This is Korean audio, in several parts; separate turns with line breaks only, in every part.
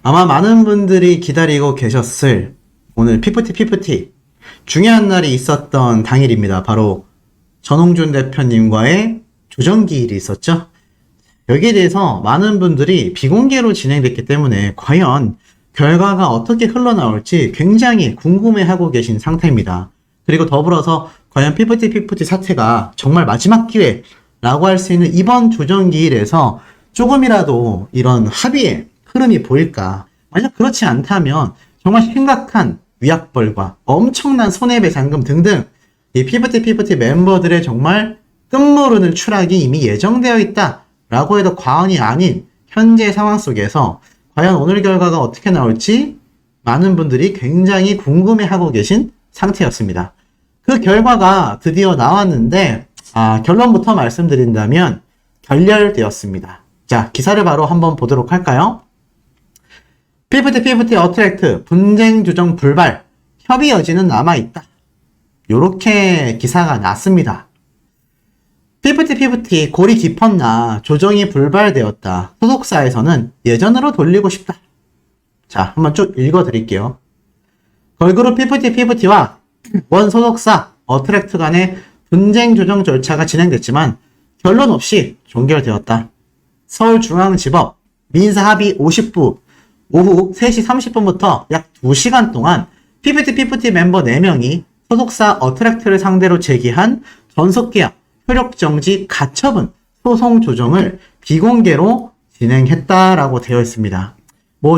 아마 많은 분들이 기다리고 계셨을 오늘 피프티 중요한 날이 있었던 당일입니다. 바로 전홍준 대표님과의 조정기일이 있었죠. 여기에 대해서 많은 분들이 비공개로 진행됐기 때문에 과연 결과가 어떻게 흘러나올지 굉장히 궁금해하고 계신 상태입니다. 그리고 더불어서 과연 피프티 사태가 정말 마지막 기회라고 할 수 있는 이번 조정기일에서 조금이라도 이런 합의의 흐름이 보일까? 만약 그렇지 않다면 정말 심각한 위약벌과 엄청난 손해배상금 등등 이 피프티 멤버들의 정말 끝모르는 추락이 이미 예정되어 있다라고 해도 과언이 아닌 현재 상황 속에서 과연 오늘 결과가 어떻게 나올지 많은 분들이 굉장히 궁금해하고 계신 상태였습니다. 그 결과가 드디어 나왔는데 결론부터 말씀드린다면 결렬되었습니다. 자, 기사를 바로 한번 보도록 할까요? 피프티 어트랙트 분쟁 조정 불발 협의 여지는 남아있다. 요렇게 기사가 났습니다. 피프티 골이 깊었나 조정이 불발되었다. 소속사에서는 예전으로 돌리고 싶다. 자, 한번 쭉 읽어드릴게요. 걸그룹 피프티와 원 소속사 어트랙트 간의 분쟁 조정 절차가 진행됐지만 결론 없이 종결되었다. 서울중앙지법 민사합의 50부 오후 3시 30분부터 약 2시간 동안 피프티 멤버 4명이 소속사 어트랙트를 상대로 제기한 전속계약, 효력정지, 가처분, 소송 조정을 비공개로 진행했다라고 되어 있습니다.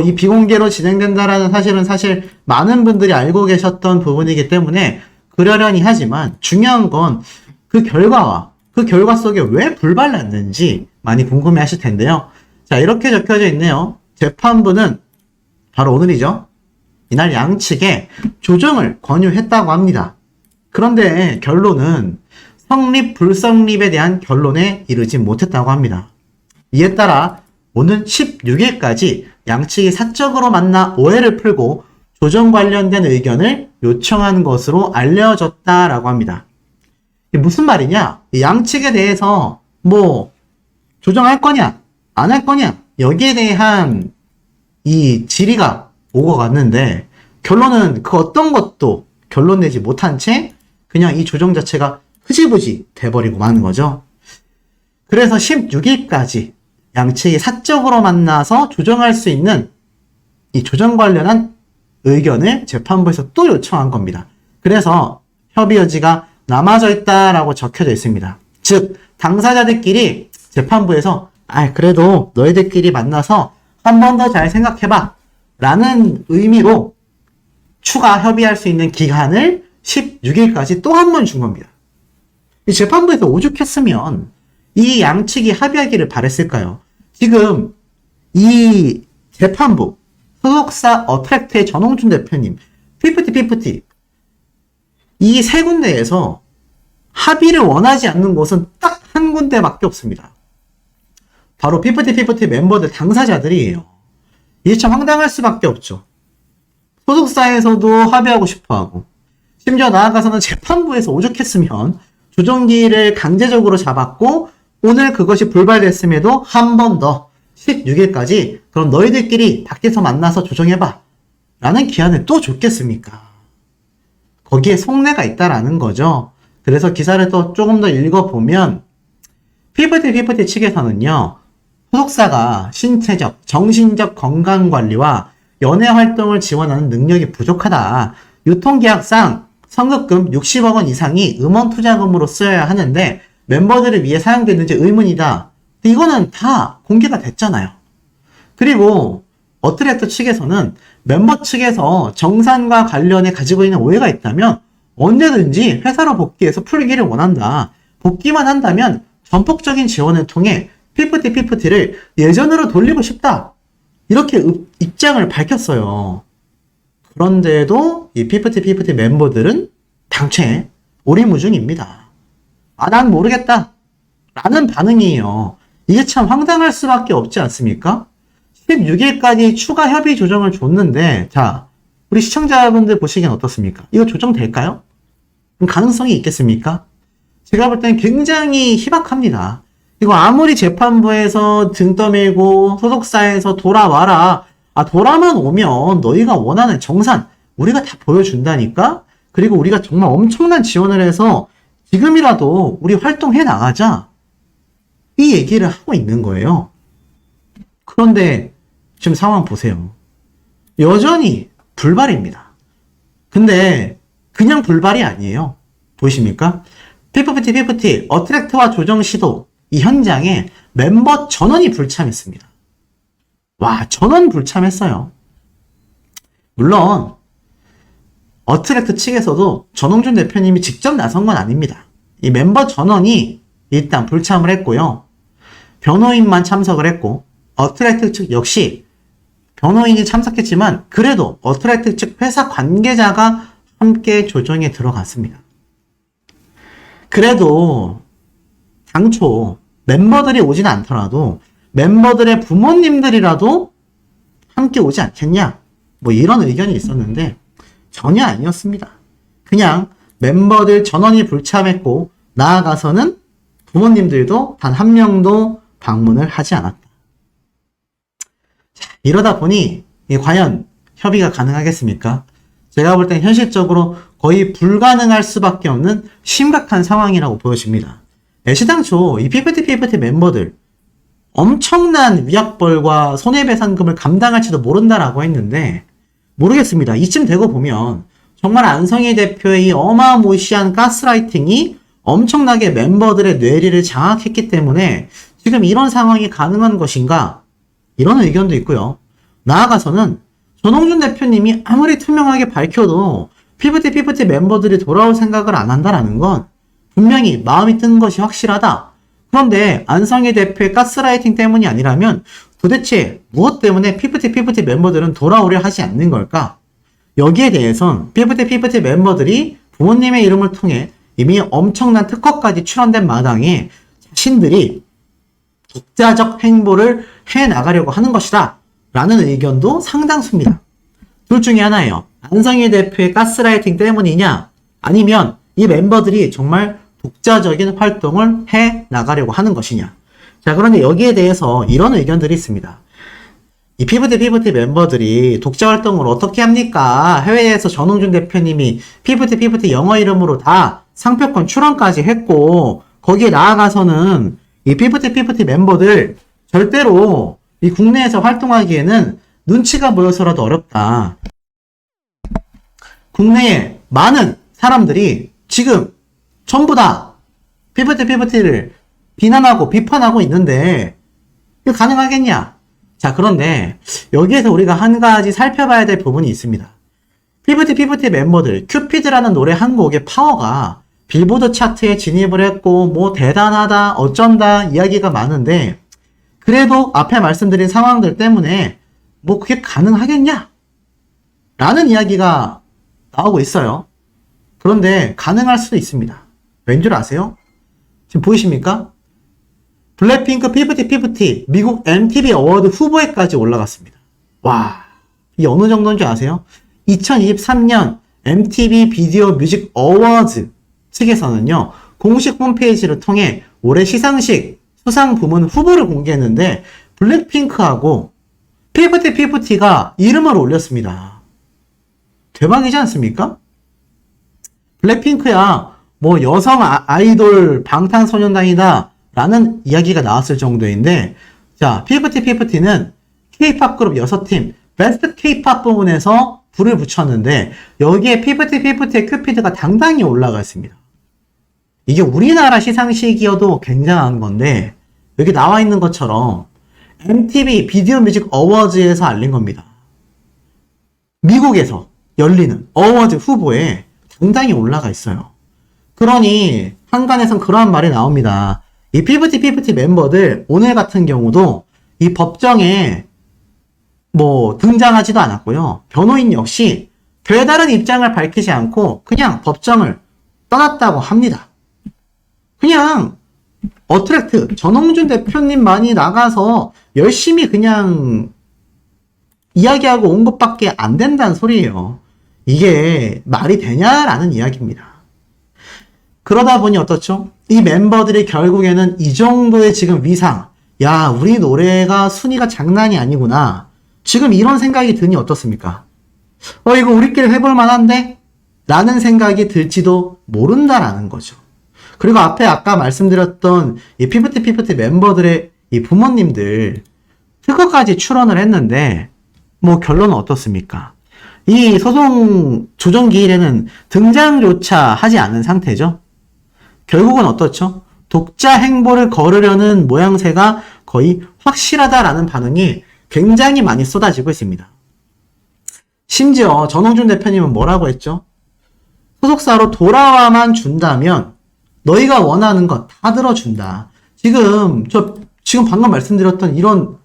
이 비공개로 진행된다라는 사실은 사실 많은 분들이 알고 계셨던 부분이기 때문에 그러려니 하지만 중요한 건 그 결과와 그 결과 속에 왜 불발났는지 많이 궁금해 하실 텐데요. 자, 이렇게 적혀져 있네요. 재판부는 바로 오늘이죠. 이날 양측에 조정을 권유했다고 합니다. 그런데 결론은 성립, 불성립에 대한 결론에 이르지 못했다고 합니다. 이에 따라 오는 16일까지 양측이 사적으로 만나 오해를 풀고 조정 관련된 의견을 요청한 것으로 알려졌다라고 합니다. 이게 무슨 말이냐? 양측에 대해서 조정할 거냐, 안 할 거냐, 여기에 대한 이 질의가 오고 갔는데 결론은 그 어떤 것도 결론 내지 못한 채 그냥 이 조정 자체가 흐지부지 돼버리고 마는 거죠. 그래서 16일까지 양측이 사적으로 만나서 조정할 수 있는 이 조정 관련한 의견을 재판부에서 또 요청한 겁니다. 그래서 협의 여지가 남아져 있다라고 적혀져 있습니다. 즉 당사자들끼리 재판부에서 그래도 너희들끼리 만나서 한 번 더 잘 생각해봐 라는 의미로 추가 협의할 수 있는 기간을 16일까지 또 한 번 준 겁니다. 이 재판부에서 오죽했으면 이 양측이 합의하기를 바랬을까요? 지금 이 재판부 소속사 어트랙트의 전홍준 대표님 피프티 이 세 군데에서 합의를 원하지 않는 곳은 딱 한 군데밖에 없습니다. 바로 피프티 멤버들 당사자들이에요. 이게 참 황당할 수밖에 없죠. 소속사에서도 합의하고 싶어하고 심지어 나아가서는 재판부에서 오죽했으면 조정기일을 강제적으로 잡았고 오늘 그것이 불발됐음에도 한 번 더 16일까지 그럼 너희들끼리 밖에서 만나서 조정해봐 라는 기한을 또 줬겠습니까? 거기에 속내가 있다라는 거죠. 그래서 기사를 또 조금 더 읽어보면 피프티 측에서는요, 소속사가 신체적, 정신적 건강관리와 연예활동을 지원하는 능력이 부족하다. 유통계약상 선급금 60억 원 이상이 음원투자금으로 쓰여야 하는데 멤버들을 위해 사용됐는지 의문이다. 이거는 다 공개가 됐잖아요. 그리고 어트랙트 측에서는 멤버 측에서 정산과 관련해 가지고 있는 오해가 있다면 언제든지 회사로 복귀해서 풀기를 원한다. 복귀만 한다면 전폭적인 지원을 통해 피프티를 예전으로 돌리고 싶다. 이렇게 입장을 밝혔어요. 그런데도 이 피프티 멤버들은 당최 오리무중입니다. 난 모르겠다. 라는 반응이에요. 이게 참 황당할 수밖에 없지 않습니까? 16일까지 추가 협의 조정을 줬는데, 자, 우리 시청자분들 보시기엔 어떻습니까? 이거 조정될까요? 가능성이 있겠습니까? 제가 볼 땐 굉장히 희박합니다. 이거 아무리 재판부에서 등 떠밀고 소속사에서 돌아와라 돌아만 오면 너희가 원하는 정산 우리가 다 보여준다니까? 그리고 우리가 정말 엄청난 지원을 해서 지금이라도 우리 활동해 나가자. 이 얘기를 하고 있는 거예요. 그런데 지금 상황 보세요. 여전히 불발입니다. 근데 그냥 불발이 아니에요. 보이십니까? 피프티 어트랙트와 조정 시도 이 현장에 멤버 전원이 불참했습니다. 와, 전원 불참했어요. 물론 어트랙트 측에서도 전홍준 대표님이 직접 나선 건 아닙니다. 이 멤버 전원이 일단 불참을 했고요. 변호인만 참석을 했고 어트랙트 측 역시 변호인이 참석했지만 그래도 어트랙트 측 회사 관계자가 함께 조정에 들어갔습니다. 그래도 당초 멤버들이 오진 않더라도 멤버들의 부모님들이라도 함께 오지 않겠냐? 뭐 이런 의견이 있었는데 전혀 아니었습니다. 그냥 멤버들 전원이 불참했고 나아가서는 부모님들도 단 한 명도 방문을 하지 않았다. 자, 이러다 보니 과연 협의가 가능하겠습니까? 제가 볼 땐 현실적으로 거의 불가능할 수밖에 없는 심각한 상황이라고 보여집니다. 애시당초 이 피프티 멤버들 엄청난 위약벌과 손해배상금을 감당할지도 모른다라고 했는데 모르겠습니다. 이쯤 되고 보면 정말 안성희 대표의 이 어마무시한 가스라이팅이 엄청나게 멤버들의 뇌리를 장악했기 때문에 지금 이런 상황이 가능한 것인가? 이런 의견도 있고요. 나아가서는 전홍준 대표님이 아무리 투명하게 밝혀도 피프티 멤버들이 돌아올 생각을 안 한다라는 건 분명히 마음이 뜬 것이 확실하다. 그런데 안성희 대표의 가스라이팅 때문이 아니라면 도대체 무엇 때문에 피프티 멤버들은 돌아오려 하지 않는 걸까? 여기에 대해선 피프티 멤버들이 부모님의 이름을 통해 이미 엄청난 특허까지 출원된 마당에 자신들이 독자적 행보를 해나가려고 하는 것이다 라는 의견도 상당수입니다. 둘 중에 하나예요. 안성희 대표의 가스라이팅 때문이냐 아니면 이 멤버들이 정말 독자적인 활동을 해나가려고 하는 것이냐. 자, 그런데 여기에 대해서 이런 의견들이 있습니다. 이 피프티 멤버들이 독자 활동을 어떻게 합니까? 해외에서 전홍준 대표님이 피프티 영어 이름으로 다 상표권 출원까지 했고 거기에 나아가서는 이 피프티 멤버들 절대로 이 국내에서 활동하기에는 눈치가 보여서라도 어렵다. 국내에 많은 사람들이 지금 전부 다 피프티를 비난하고 비판하고 있는데 이거 가능하겠냐? 자, 그런데 여기에서 우리가 한 가지 살펴봐야 될 부분이 있습니다. 피프티 멤버들 큐피드라는 노래 한 곡의 파워가 빌보드 차트에 진입을 했고 뭐 대단하다 어쩐다 이야기가 많은데 그래도 앞에 말씀드린 상황들 때문에 뭐 그게 가능하겠냐? 라는 이야기가 나오고 있어요. 그런데 가능할 수도 있습니다. 왠 줄 아세요? 지금 보이십니까? 블랙핑크 피프티 미국 MTV 어워드 후보에까지 올라갔습니다. 와, 이게 어느 정도인 줄 아세요? 2023년 MTV 비디오 뮤직 어워즈 측에서는요, 공식 홈페이지를 통해 올해 시상식 수상 부문 후보를 공개했는데 블랙핑크하고 피프티가 이름을 올렸습니다. 대박이지 않습니까? 블랙핑크야 뭐 여성 아이돌 방탄소년단이다 라는 이야기가 나왔을 정도인데, 자, 피프티는 K-POP 그룹 6팀 베스트 K-POP 부문에서 불을 붙였는데 여기에 피프티의 큐피드가 당당히 올라가 있습니다. 이게 우리나라 시상식이어도 굉장한 건데 여기 나와 있는 것처럼 MTV 비디오 뮤직 어워즈에서 알린 겁니다. 미국에서 열리는 어워즈 후보에 당당히 올라가 있어요. 그러니 한간에선 그러한 말이 나옵니다. 이 피프티 멤버들 오늘 같은 경우도 이 법정에 뭐 등장하지도 않았고요. 변호인 역시 별다른 입장을 밝히지 않고 그냥 법정을 떠났다고 합니다. 그냥 어트랙트 전홍준 대표님만이 나가서 열심히 그냥 이야기하고 온 것밖에 안 된다는 소리예요. 이게 말이 되냐라는 이야기입니다. 그러다 보니 어떻죠? 이 멤버들이 결국에는 이 정도의 지금 위상, 야, 우리 노래가 순위가 장난이 아니구나. 지금 이런 생각이 드니 어떻습니까? 이거 우리끼리 해볼 만한데? 라는 생각이 들지도 모른다라는 거죠. 그리고 앞에 아까 말씀드렸던 이 피프티 멤버들의 이 부모님들 특허까지 출원을 했는데 뭐 결론은 어떻습니까? 이 소송 조정 기일에는 등장조차 하지 않은 상태죠. 결국은 어떻죠? 독자 행보를 거르려는 모양새가 거의 확실하다라는 반응이 굉장히 많이 쏟아지고 있습니다. 심지어 전홍준 대표님은 뭐라고 했죠? 소속사로 돌아와만 준다면 너희가 원하는 것 다 들어준다. 지금 방금 말씀드렸던 이런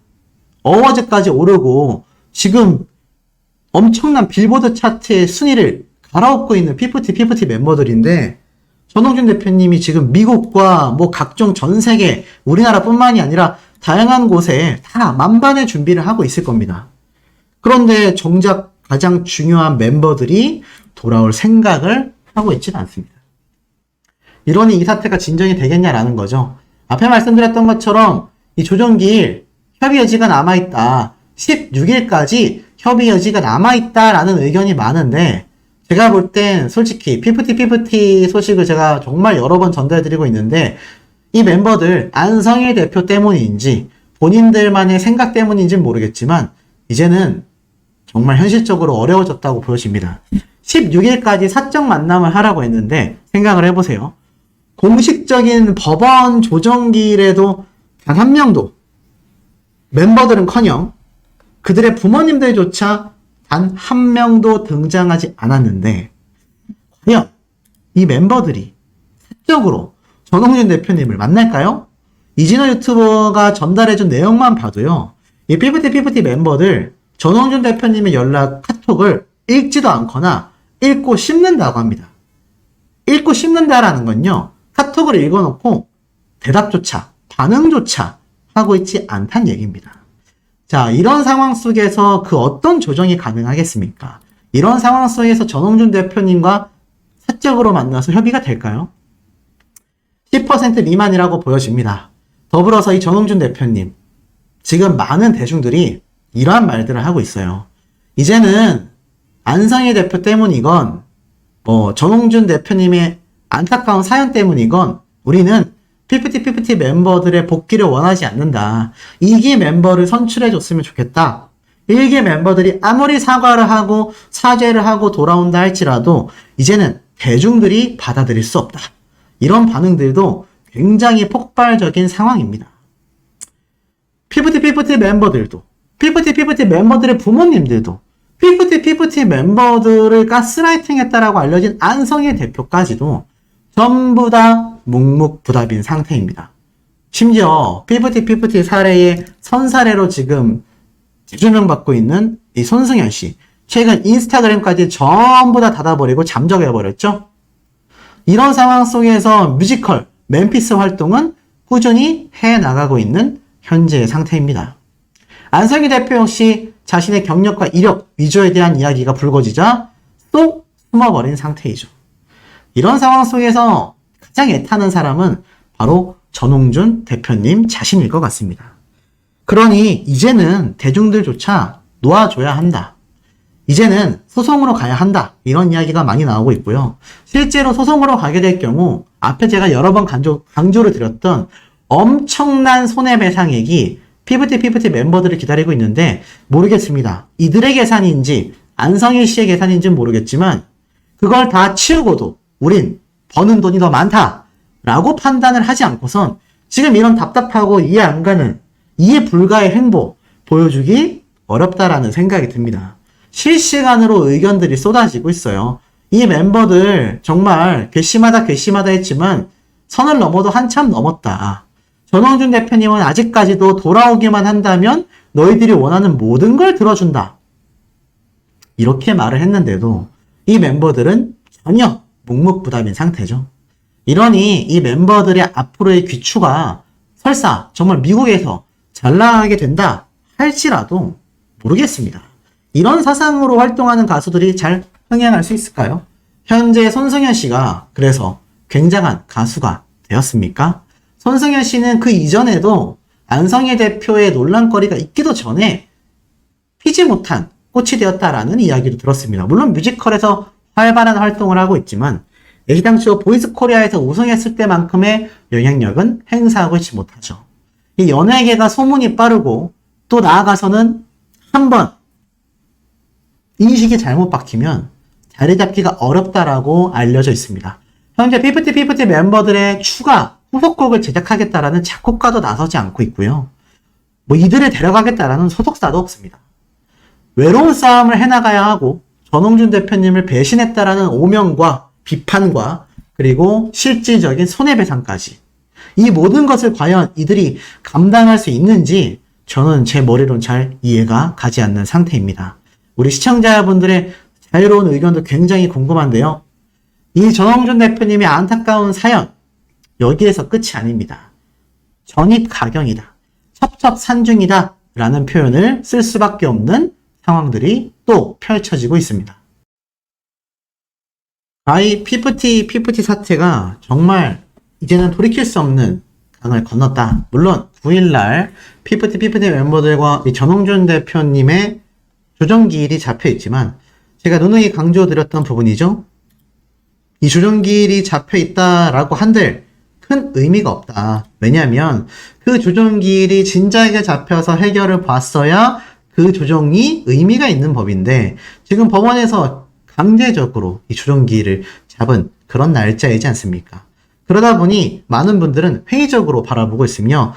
어워즈까지 오르고 지금 엄청난 빌보드 차트의 순위를 갈아엎고 있는 피프티 멤버들인데 전홍준 대표님이 지금 미국과 뭐 각종 전 세계 우리나라뿐만이 아니라 다양한 곳에 다 만반의 준비를 하고 있을 겁니다. 그런데 정작 가장 중요한 멤버들이 돌아올 생각을 하고 있지는 않습니다. 이러니 이 사태가 진정이 되겠냐라는 거죠. 앞에 말씀드렸던 것처럼 이 조정기일 협의 여지가 남아있다. 16일까지 협의 여지가 남아있다라는 의견이 많은데 제가 볼 땐 솔직히 피프티 소식을 제가 정말 여러 번 전달드리고 있는데 이 멤버들 안성일 대표 때문인지 본인들만의 생각 때문인지는 모르겠지만 이제는 정말 현실적으로 어려워졌다고 보여집니다. 16일까지 사적 만남을 하라고 했는데 생각을 해보세요. 공식적인 법원 조정기일에도 단 한 명도 멤버들은커녕 그들의 부모님들조차 단 한 명도 등장하지 않았는데 과연 이 멤버들이 사적으로 전홍준 대표님을 만날까요? 이진호 유튜버가 전달해준 내용만 봐도요. 이 피프티 멤버들 전홍준 대표님의 연락 카톡을 읽지도 않거나 읽고 씹는다고 합니다. 읽고 씹는다라는 건요. 카톡을 읽어놓고 대답조차 반응조차 하고 있지 않다는 얘기입니다. 자, 이런 상황 속에서 그 어떤 조정이 가능하겠습니까? 이런 상황 속에서 전홍준 대표님과 사적으로 만나서 협의가 될까요? 10% 미만이라고 보여집니다. 더불어서 이 전홍준 대표님, 지금 많은 대중들이 이러한 말들을 하고 있어요. 이제는 안성희 대표 때문이건, 전홍준 대표님의 안타까운 사연 때문이건, 우리는 피프티 멤버들의 복귀를 원하지 않는다. 2기 멤버를 선출해줬으면 좋겠다. 1기 멤버들이 아무리 사과를 하고 사죄를 하고 돌아온다 할지라도 이제는 대중들이 받아들일 수 없다. 이런 반응들도 굉장히 폭발적인 상황입니다. 피프티 멤버들도, 피프티 멤버들의 부모님들도, 피프티 멤버들을 가스라이팅 했다라고 알려진 안성희 대표까지도 전부 다 묵묵부답인 상태입니다. 심지어 피프티 사례의 선사례로 지금 재조명받고 있는 이 손승현 씨, 최근 인스타그램까지 전부 다 닫아버리고 잠적해버렸죠? 이런 상황 속에서 뮤지컬 맨피스 활동은 꾸준히 해나가고 있는 현재의 상태입니다. 안성희 대표 역시 자신의 경력과 이력, 위조에 대한 이야기가 불거지자 또 숨어버린 상태이죠. 이런 상황 속에서 가장 애타는 사람은 바로 전홍준 대표님 자신일 것 같습니다. 그러니 이제는 대중들조차 놓아줘야 한다. 이제는 소송으로 가야 한다. 이런 이야기가 많이 나오고 있고요. 실제로 소송으로 가게 될 경우 앞에 제가 여러 번 강조를 드렸던 엄청난 손해배상액이 피프티 멤버들을 기다리고 있는데 모르겠습니다. 이들의 계산인지 안성일 씨의 계산인지는 모르겠지만 그걸 다 치우고도 우린 버는 돈이 더 많다라고 판단을 하지 않고선 지금 이런 답답하고 이해 안 가는 이해 불가의 행보 보여주기 어렵다라는 생각이 듭니다. 실시간으로 의견들이 쏟아지고 있어요. 이 멤버들 정말 괘씸하다 했지만 선을 넘어도 한참 넘었다. 전홍준 대표님은 아직까지도 돌아오기만 한다면 너희들이 원하는 모든 걸 들어준다. 이렇게 말을 했는데도 이 멤버들은 전혀 묵묵부답인 상태죠. 이러니 이 멤버들의 앞으로의 귀추가 설사 정말 미국에서 잘 나가게 된다 할지라도 모르겠습니다. 이런 사상으로 활동하는 가수들이 잘 흥행할 수 있을까요? 현재 손승현 씨가 그래서 굉장한 가수가 되었습니까? 손승현 씨는 그 이전에도 안성희 대표의 논란거리가 있기도 전에 피지 못한 꽃이 되었다라는 이야기도 들었습니다. 물론 뮤지컬에서 활발한 활동을 하고 있지만 애시당초 보이스 코리아에서 우승했을 때만큼의 영향력은 행사하고 있지 못하죠. 이 연예계가 소문이 빠르고 또 나아가서는 한번 인식이 잘못 박히면 자리 잡기가 어렵다라고 알려져 있습니다. 현재 피프티 멤버들의 추가 후속곡을 제작하겠다라는 작곡가도 나서지 않고 있고요. 뭐 이들을 데려가겠다라는 소속사도 없습니다. 외로운 싸움을 해나가야 하고 전홍준 대표님을 배신했다라는 오명과 비판과 그리고 실질적인 손해배상까지 이 모든 것을 과연 이들이 감당할 수 있는지 저는 제 머리로는 잘 이해가 가지 않는 상태입니다. 우리 시청자분들의 자유로운 의견도 굉장히 궁금한데요. 이 전홍준 대표님의 안타까운 사연 여기에서 끝이 아닙니다. 전입가경이다. 첩첩산중이다 라는 표현을 쓸 수밖에 없는 상황들이 또 펼쳐지고 있습니다. 이 피프티 사태가 정말 이제는 돌이킬 수 없는 강을 건넜다. 물론 9일날 피프티 멤버들과 이 전홍준 대표님의 조정기일이 잡혀있지만 제가 누누이 강조드렸던 부분이죠. 이 조정기일이 잡혀있다라고 한들 큰 의미가 없다. 왜냐하면 그 조정기일이 진작에 잡혀서 해결을 봤어야 그 조정이 의미가 있는 법인데 지금 법원에서 강제적으로 이 조정기일을 잡은 그런 날짜이지 않습니까? 그러다 보니 많은 분들은 회의적으로 바라보고 있으며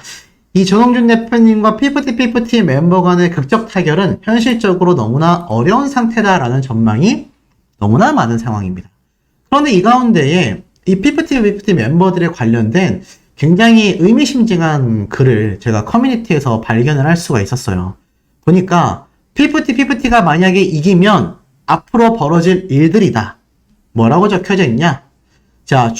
이 전홍준 대표님과 피프티 멤버 간의 극적 타결은 현실적으로 너무나 어려운 상태다라는 전망이 너무나 많은 상황입니다. 그런데 이 가운데에 이 피프티 멤버들에 관련된 굉장히 의미심장한 글을 제가 커뮤니티에서 발견을 할 수가 있었어요. 보니까 피프티가 만약에 이기면 앞으로 벌어질 일들이다. 뭐라고 적혀져 있냐? 자,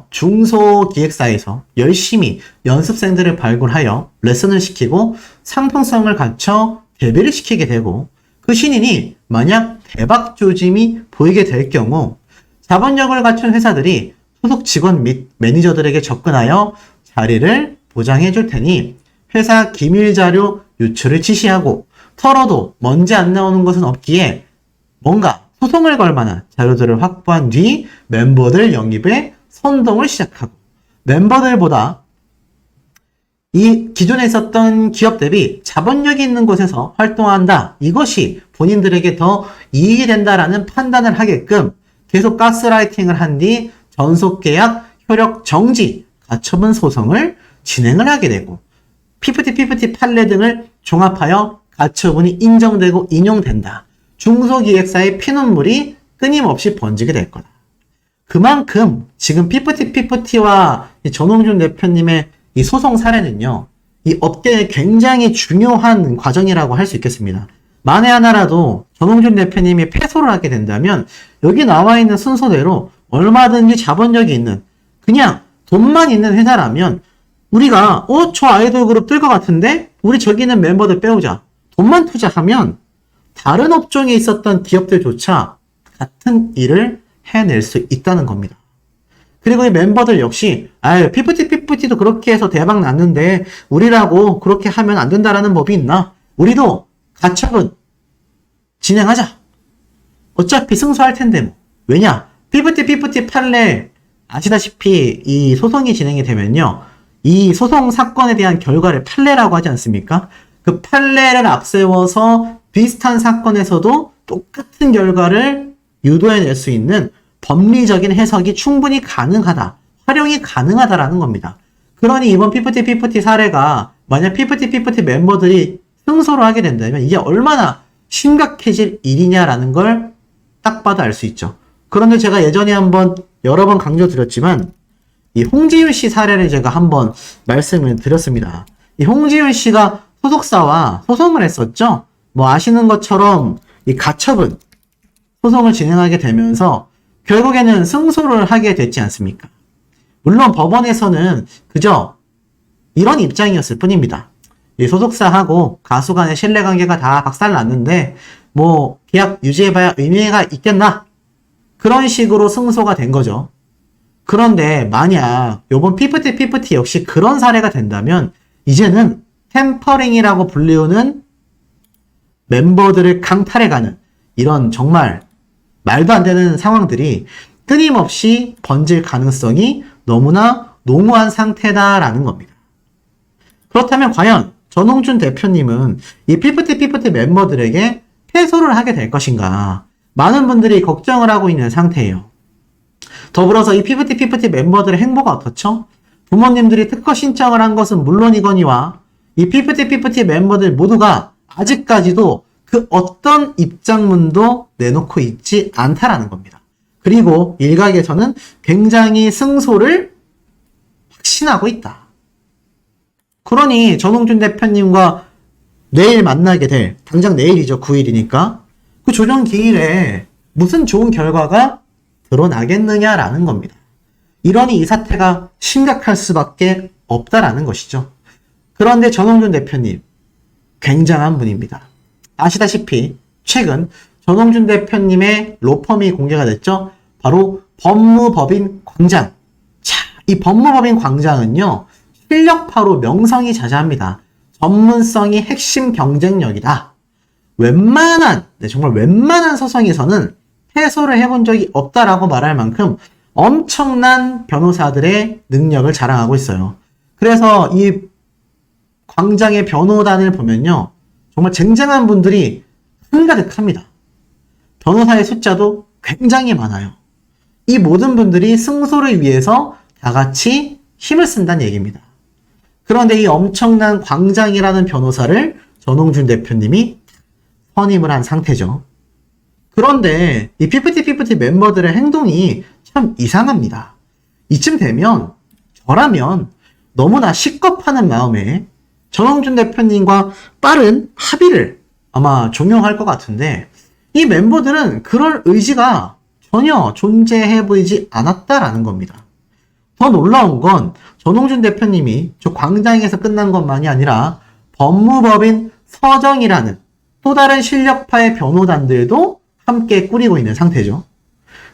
중소기획사에서 열심히 연습생들을 발굴하여 레슨을 시키고 상품성을 갖춰 데뷔를 시키게 되고 그 신인이 만약 대박 조짐이 보이게 될 경우 자본력을 갖춘 회사들이 소속 직원 및 매니저들에게 접근하여 자리를 보장해 줄 테니 회사 기밀 자료 유출을 지시하고 털어도 먼지 안 나오는 것은 없기에 뭔가 소송을 걸 만한 자료들을 확보한 뒤 멤버들 영입에 선동을 시작하고 멤버들보다 이 기존에 있었던 기업 대비 자본력이 있는 곳에서 활동한다. 이것이 본인들에게 더 이익이 된다라는 판단을 하게끔 계속 가스라이팅을 한 뒤 전속계약 효력 정지 가처분 소송을 진행을 하게 되고 피프티 판례 등을 종합하여 가처분이 인정되고 인용된다. 중소기획사의 피눈물이 끊임없이 번지게 될 거다. 그만큼 지금 피프티와 전홍준 대표님의 이 소송 사례는요, 이 업계에 굉장히 중요한 과정이라고 할 수 있겠습니다. 만에 하나라도 전홍준 대표님이 패소를 하게 된다면 여기 나와 있는 순서대로 얼마든지 자본력이 있는 그냥 돈만 있는 회사라면 우리가 저 아이돌 그룹 뜰 것 같은데 우리 저기 있는 멤버들 빼오자. 돈만 투자하면 다른 업종에 있었던 기업들조차 같은 일을 해낼 수 있다는 겁니다. 그리고 이 멤버들 역시 피프티도 그렇게 해서 대박 났는데 우리라고 그렇게 하면 안 된다라는 법이 있나? 우리도 가처분 진행하자. 어차피 승소할 텐데 뭐. 왜냐? 피프티 판례 아시다시피 이 소송이 진행이 되면요. 이 소송 사건에 대한 결과를 판례라고 하지 않습니까? 그 판례를 앞세워서 비슷한 사건에서도 똑같은 결과를 유도해낼 수 있는 법리적인 해석이 충분히 가능하다. 활용이 가능하다라는 겁니다. 그러니 이번 피프티 사례가 만약 피프티 멤버들이 승소를 하게 된다면 이게 얼마나 심각해질 일이냐라는 걸 딱 봐도 알 수 있죠. 그런데 제가 예전에 한번 여러 번 강조드렸지만 이 홍지윤 씨 사례를 제가 한번 말씀을 드렸습니다. 이 홍지윤 씨가 소속사와 소송을 했었죠. 뭐 아시는 것처럼 이 가처분 소송을 진행하게 되면서 결국에는 승소를 하게 됐지 않습니까? 물론 법원에서는 그저 이런 입장이었을 뿐입니다. 이 소속사하고 가수 간의 신뢰관계가 다 박살났는데 뭐 계약 유지해봐야 의미가 있겠나? 그런 식으로 승소가 된 거죠. 그런데 만약 요번 피프티 역시 그런 사례가 된다면 이제는 템퍼링이라고 불리우는 멤버들을 강탈해가는 이런 정말 말도 안 되는 상황들이 끊임없이 번질 가능성이 너무나 농후한 상태다라는 겁니다. 그렇다면 과연 전홍준 대표님은 이 피프티 멤버들에게 패소를 하게 될 것인가? 많은 분들이 걱정을 하고 있는 상태예요. 더불어서 이 피프티 멤버들의 행보가 어떻죠? 부모님들이 특허 신청을 한 것은 물론이거니와 이 피프티 멤버들 모두가 아직까지도 그 어떤 입장문도 내놓고 있지 않다라는 겁니다. 그리고 일각에서는 굉장히 승소를 확신하고 있다. 그러니 전홍준 대표님과 내일 만나게 될, 당장 내일이죠. 9일이니까. 그 조정 기일에 무슨 좋은 결과가 드러나겠느냐라는 겁니다. 이러니 이 사태가 심각할 수밖에 없다라는 것이죠. 그런데 전홍준 대표님, 굉장한 분입니다. 아시다시피 최근 전홍준 대표님의 로펌이 공개가 됐죠. 바로 법무법인 광장. 자, 이 법무법인 광장은요, 실력파로 명성이 자자합니다. 전문성이 핵심 경쟁력이다. 정말 웬만한 소송에서는 패소를 해본 적이 없다라고 말할 만큼 엄청난 변호사들의 능력을 자랑하고 있어요. 그래서 이 광장의 변호단을 보면요, 정말 쟁쟁한 분들이 한가득합니다. 변호사의 숫자도 굉장히 많아요. 이 모든 분들이 승소를 위해서 다 같이 힘을 쓴다는 얘기입니다. 그런데 이 엄청난 광장이라는 변호사를 전홍준 대표님이 선임을 한 상태죠. 그런데 이 피프티 멤버들의 행동이 참 이상합니다. 이쯤 되면 저라면 너무나 식겁하는 마음에 전홍준 대표님과 빠른 합의를 아마 종용할 것 같은데, 이 멤버들은 그럴 의지가 전혀 존재해 보이지 않았다라는 겁니다. 더 놀라운 건 전홍준 대표님이 저 광장에서 끝난 것만이 아니라 법무법인 서정이라는 또 다른 실력파의 변호단들도 함께 꾸리고 있는 상태죠.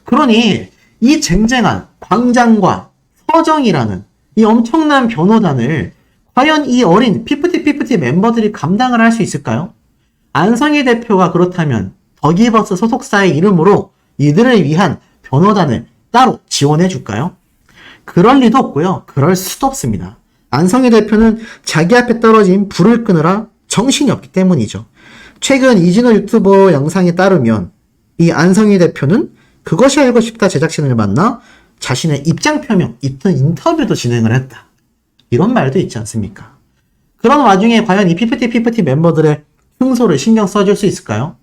그러니 이 쟁쟁한 광장과 서정이라는 이 엄청난 변호단을 과연 이 어린 피프티 멤버들이 감당을 할 수 있을까요? 안성희 대표가 그렇다면 더기버스 소속사의 이름으로 이들을 위한 변호단을 따로 지원해 줄까요? 그럴 리도 없고요. 그럴 수도 없습니다. 안성희 대표는 자기 앞에 떨어진 불을 끄느라 정신이 없기 때문이죠. 최근 이진호 유튜버 영상에 따르면 이 안성희 대표는 그것이 알고 싶다 제작진을 만나 자신의 입장 표명, 인터뷰도 진행을 했다. 이런 말도 있지 않습니까? 그런 와중에 과연 이 피프티 멤버들의 승소를 신경 써줄 수 있을까요?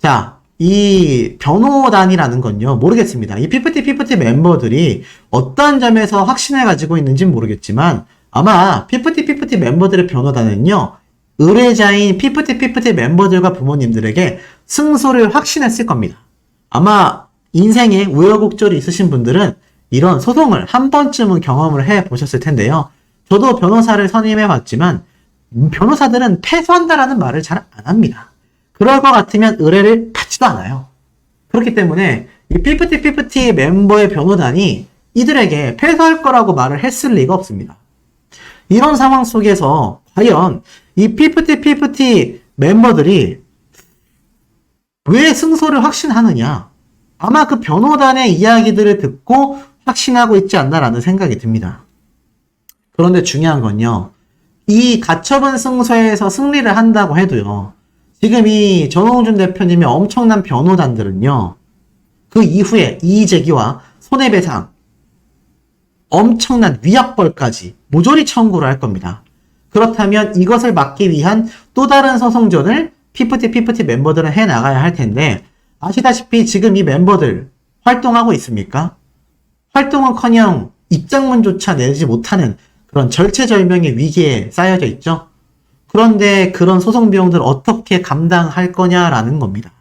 자, 이 변호단이라는 건요, 모르겠습니다. 이 피프티 멤버들이 어떤 점에서 확신을 가지고 있는지는 모르겠지만 아마 피프티 멤버들의 변호단은요, 의뢰자인 피프티 멤버들과 부모님들에게 승소를 확신했을 겁니다. 아마 인생에 우여곡절이 있으신 분들은 이런 소송을 한 번쯤은 경험을 해보셨을 텐데요. 저도 변호사를 선임해봤지만 변호사들은 패소한다라는 말을 잘 안 합니다. 그럴 것 같으면 의뢰를 받지도 않아요. 그렇기 때문에 이 피프티 멤버의 변호단이 이들에게 패소할 거라고 말을 했을 리가 없습니다. 이런 상황 속에서 과연 이 피프티 멤버들이 왜 승소를 확신하느냐? 아마 그 변호단의 이야기들을 듣고 확신하고 있지 않나라는 생각이 듭니다. 그런데 중요한 건요, 이 가처분 승소에서 승리를 한다고 해도요, 지금 이 전홍준 대표님의 엄청난 변호단들은요, 그 이후에 이의제기와 손해배상, 엄청난 위약벌까지 모조리 청구를 할 겁니다. 그렇다면 이것을 막기 위한 또 다른 소송전을 피프티 멤버들은 해나가야 할 텐데, 아시다시피 지금 이 멤버들 활동하고 있습니까? 활동은커녕 입장문조차 내지 못하는 그런 절체절명의 위기에 쌓여져 있죠. 그런데 그런 소송 비용들을 어떻게 감당할 거냐라는 겁니다.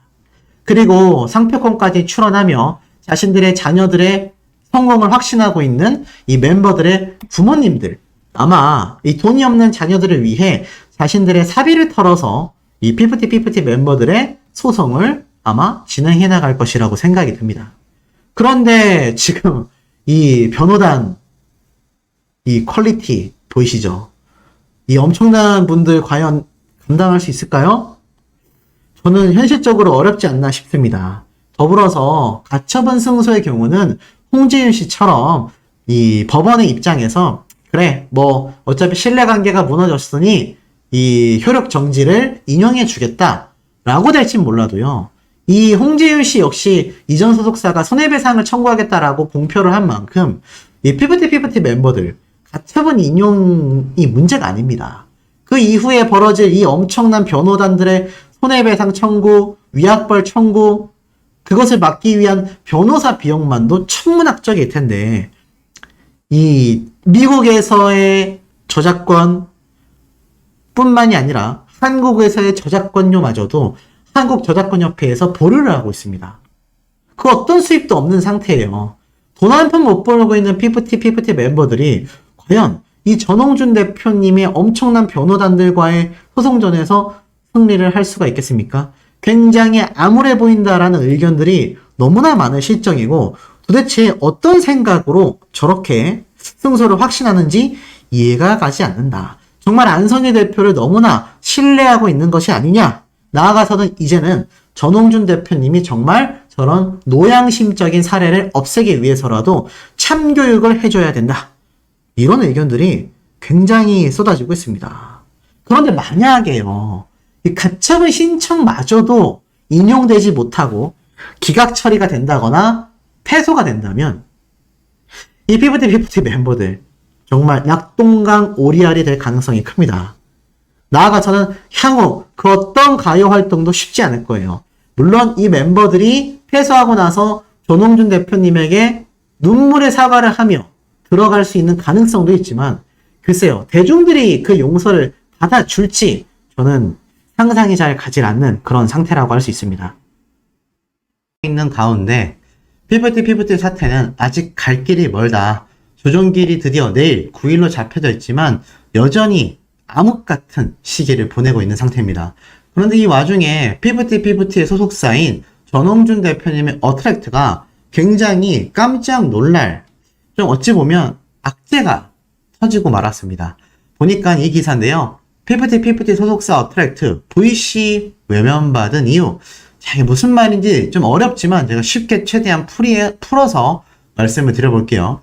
그리고 상표권까지 출원하며 자신들의 자녀들의 성공을 확신하고 있는 이 멤버들의 부모님들, 아마 이 돈이 없는 자녀들을 위해 자신들의 사비를 털어서 이 피프티 멤버들의 소송을 아마 진행해 나갈 것이라고 생각이 듭니다. 그런데 지금 이 변호단 이 퀄리티 보이시죠? 이 엄청난 분들 과연 감당할 수 있을까요? 저는 현실적으로 어렵지 않나 싶습니다. 더불어서 가처분 승소의 경우는 홍지윤 씨처럼 이 법원의 입장에서 그래 뭐 어차피 신뢰관계가 무너졌으니 이 효력 정지를 인용해 주겠다 라고 될진 몰라도요. 이 홍지윤 씨 역시 이전 소속사가 손해배상을 청구하겠다라고 공표를 한 만큼 이 피프티 멤버들 가처분 인용이 문제가 아닙니다. 그 이후에 벌어질 이 엄청난 변호단들의 손해배상 청구, 위약벌 청구, 그것을 막기 위한 변호사 비용만도 천문학적일 텐데, 이 미국에서의 저작권 뿐만이 아니라 한국에서의 저작권료마저도 한국 저작권협회에서 보류를 하고 있습니다. 그 어떤 수입도 없는 상태예요. 돈 한 푼 못 벌고 있는 피프티 멤버들이 과연 이 전홍준 대표님의 엄청난 변호단들과의 소송전에서 승리를 할 수가 있겠습니까? 굉장히 암울해 보인다라는 의견들이 너무나 많은 실정이고 도대체 어떤 생각으로 저렇게 승소를 확신하는지 이해가 가지 않는다. 정말 안선희 대표를 너무나 신뢰하고 있는 것이 아니냐? 나아가서는 이제는 전홍준 대표님이 정말 저런 노양심적인 사례를 없애기 위해서라도 참교육을 해줘야 된다. 이런 의견들이 굉장히 쏟아지고 있습니다. 그런데 만약에요. 이 가처분 신청마저도 인용되지 못하고 기각 처리가 된다거나 패소가 된다면 이 피프티 멤버들 정말 낙동강 오리알이 될 가능성이 큽니다. 나아가서는 향후 그 어떤 가요 활동도 쉽지 않을 거예요. 물론 이 멤버들이 패소하고 나서 전홍준 대표님에게 눈물의 사과를 하며 들어갈 수 있는 가능성도 있지만 글쎄요. 대중들이 그 용서를 받아줄지 저는 상상이 잘 가지 않는 그런 상태라고 할 수 있습니다. 있는 가운데 피프티 사태는 아직 갈 길이 멀다. 조종길이 드디어 내일 9일로 잡혀져 있지만 여전히 암흑 같은 시기를 보내고 있는 상태입니다. 그런데 이 와중에 피프티의 소속사인 전홍준 대표님의 어트랙트가 굉장히 깜짝 놀랄 좀 어찌 보면 악재가 터지고 말았습니다. 보니까 이 기사인데요. 피프티 소속사 어트랙트 VC 외면받은 이유. 자, 이게 무슨 말인지 좀 어렵지만 제가 쉽게 최대한 풀어서 말씀을 드려볼게요.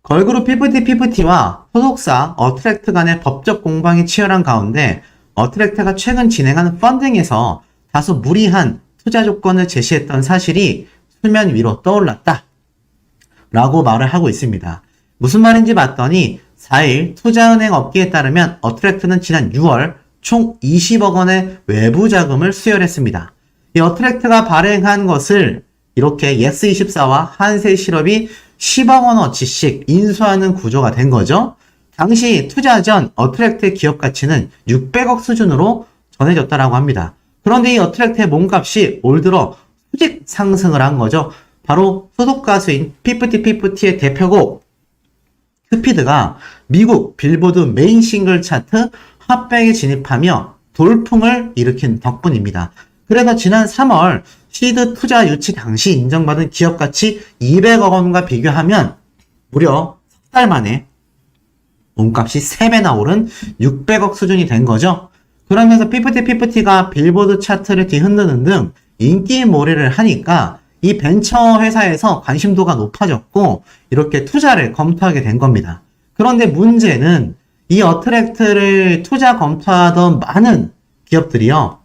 걸그룹 피프티와 소속사 어트랙트 간의 법적 공방이 치열한 가운데 어트랙트가 최근 진행하는 펀딩에서 다소 무리한 투자 조건을 제시했던 사실이 수면 위로 떠올랐다. 라고 말을 하고 있습니다. 무슨 말인지 봤더니 4일 투자은행 업계에 따르면 어트랙트는 지난 6월 총 20억 원의 외부 자금을 수혈했습니다. 이 어트랙트가 발행한 것을 이렇게 예스24와 한세실업이 10억 원어치씩 인수하는 구조가 된 거죠. 당시 투자 전 어트랙트의 기업 가치는 600억 수준으로 전해졌다라고 합니다. 그런데 이 어트랙트의 몸값이 올 들어 수직 상승을 한 거죠. 바로 소속 가수인 피프티의 대표곡 스피드가 미국 빌보드 메인 싱글 차트 핫백에 진입하며 돌풍을 일으킨 덕분입니다. 그래서 지난 3월 시드 투자 유치 당시 인정받은 기업 가치 200억 원과 비교하면 무려 3달 만에 몸값이 3배나 오른 600억 수준이 된 거죠. 그러면서 피프티가 빌보드 차트를 뒤흔드는 등 인기몰이를 하니까 이 벤처 회사에서 관심도가 높아졌고 이렇게 투자를 검토하게 된 겁니다. 그런데 문제는 이 어트랙트를 투자 검토하던 많은 기업들이요.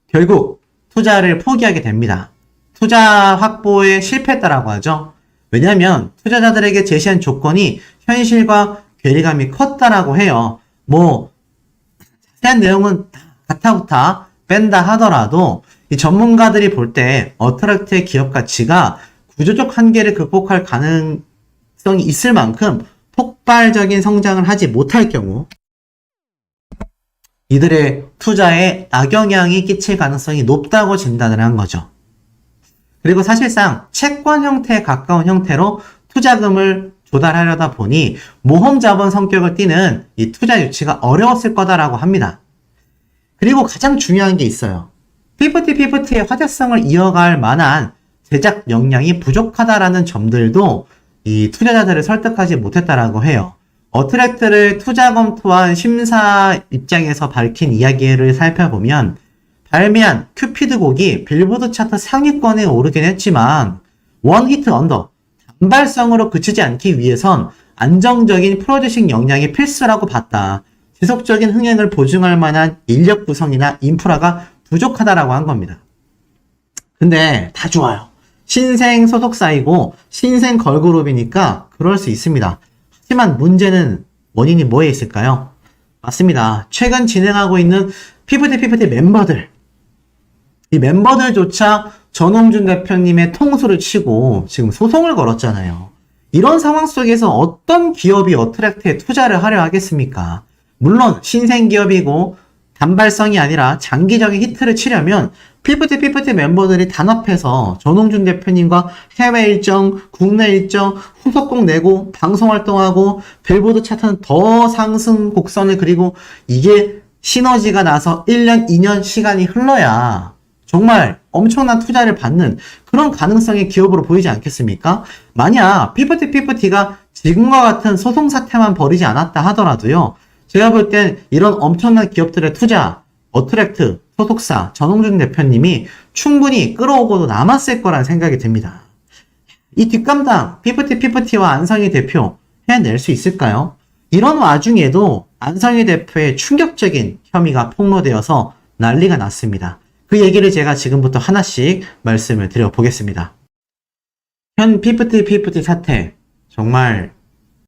결국 투자를 포기하게 됩니다. 투자 확보에 실패했다라고 하죠. 왜냐하면 투자자들에게 제시한 조건이 현실과 괴리감이 컸다라고 해요. 뭐 자세한 내용은 가타부타 뺀다 하더라도 이 전문가들이 볼 때 어트랙트의 기업 가치가 구조적 한계를 극복할 가능성이 있을 만큼 폭발적인 성장을 하지 못할 경우 이들의 투자에 악영향이 끼칠 가능성이 높다고 진단을 한 거죠. 그리고 사실상 채권 형태에 가까운 형태로 투자금을 조달하려다 보니 모험 자본 성격을 띠는 이 투자 유치가 어려웠을 거다라고 합니다. 그리고 가장 중요한 게 있어요. 피프티의 화제성을 이어갈 만한 제작 역량이 부족하다라는 점들도 이 투자자들을 설득하지 못했다라고 해요. 어트랙트를 투자 검토한 심사 입장에서 밝힌 이야기를 살펴보면 발매한 큐피드 곡이 빌보드 차트 상위권에 오르긴 했지만 원히트 언더, 단발성으로 그치지 않기 위해선 안정적인 프로듀싱 역량이 필수라고 봤다. 지속적인 흥행을 보증할 만한 인력 구성이나 인프라가 부족하다라고 한 겁니다. 근데 다 좋아요. 신생 소속사이고 신생 걸그룹이니까 그럴 수 있습니다. 하지만 문제는 원인이 뭐에 있을까요? 맞습니다. 최근 진행하고 있는 피프티 멤버들. 이 멤버들조차 전홍준 대표님의 통수를 치고 지금 소송을 걸었잖아요. 이런 상황 속에서 어떤 기업이 어트랙트에 투자를 하려 하겠습니까? 물론 신생기업이고 단발성이 아니라 장기적인 히트를 치려면 피프티 멤버들이 단합해서 전홍준 대표님과 해외 일정, 국내 일정, 후속곡 내고 방송활동하고 빌보드 차트는 더 상승 곡선을 그리고 이게 시너지가 나서 1년, 2년 시간이 흘러야 정말 엄청난 투자를 받는 그런 가능성의 기업으로 보이지 않겠습니까? 만약 피프티가 지금과 같은 소송 사태만 벌이지 않았다 하더라도요. 제가 볼 땐 이런 엄청난 기업들의 투자, 어트랙트, 소속사, 전홍준 대표님이 충분히 끌어오고도 남았을 거란 생각이 듭니다. 이 뒷감당 피프티와 안성희 대표 해낼 수 있을까요? 이런 와중에도 안성희 대표의 충격적인 혐의가 폭로되어서 난리가 났습니다. 그 얘기를 제가 지금부터 하나씩 말씀을 드려보겠습니다. 현 피프티 사태 정말